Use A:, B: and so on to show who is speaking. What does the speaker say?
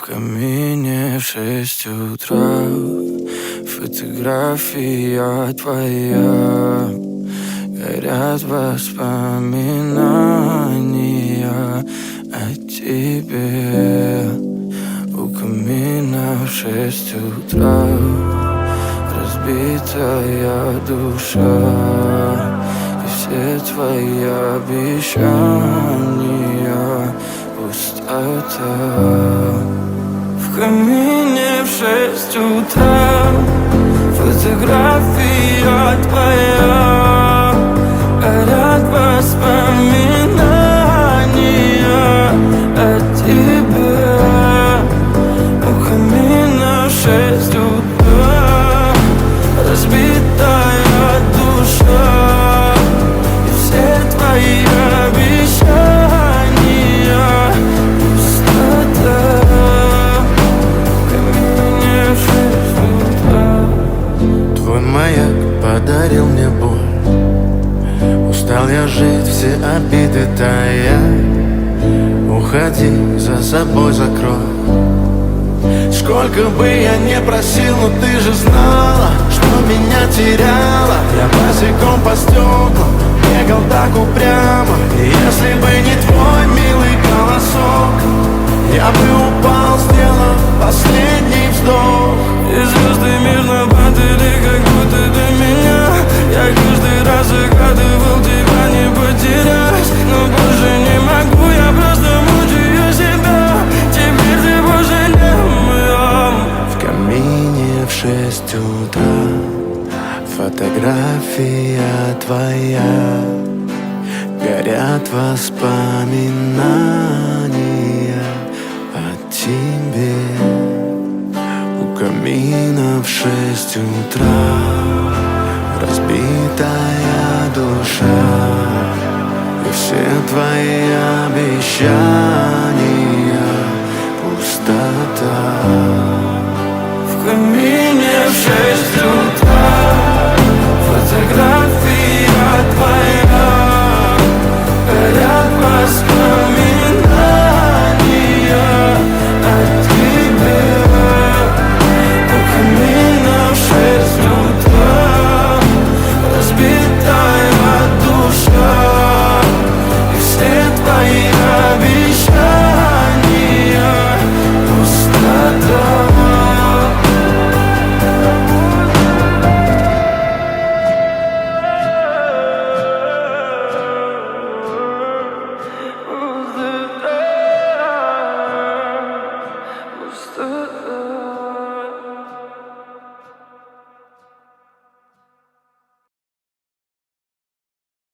A: камине в 6 утра. Фотография твоя. Горят воспоминания о тебе. У камина в 6 утра. Разбитая душа. И все твои обещания пустота. В камине в 6 утра. Фотография твоя. Горят воспоминания о тебе. У камина в 6 утра. Разбитая душа. И все твои обещания пустота. В камине в 6 утра.
B: Твой маяк подарил мне боль. Устал я жить, все обиды тая. Уходи, за собой закрой. Сколько бы я не просил, но ты же знала, что меня теряла. Я босиком по стеклам бегал так упрямо. И если бы не твой милый голосок, я бы упал, сделав последний вздох.
A: И звезды мирно падали, как будто до меня. Я каждый раз загадывал тебя не потерять. Но больше не могу, я просто мучаю себя. Теперь ты больше не в моем.
B: В камине в 6 утра. Фотография твоя. Горят воспоминания о тебе. У камина в 6 утра. Разбитая душа. И все твои обещания пустота.
A: В камине в 6 утра. Фотография твоя. Горят воспоминания о тебе. У камина в 6 утра. Разбитая душа. И все твои обещания пустота. Пустота.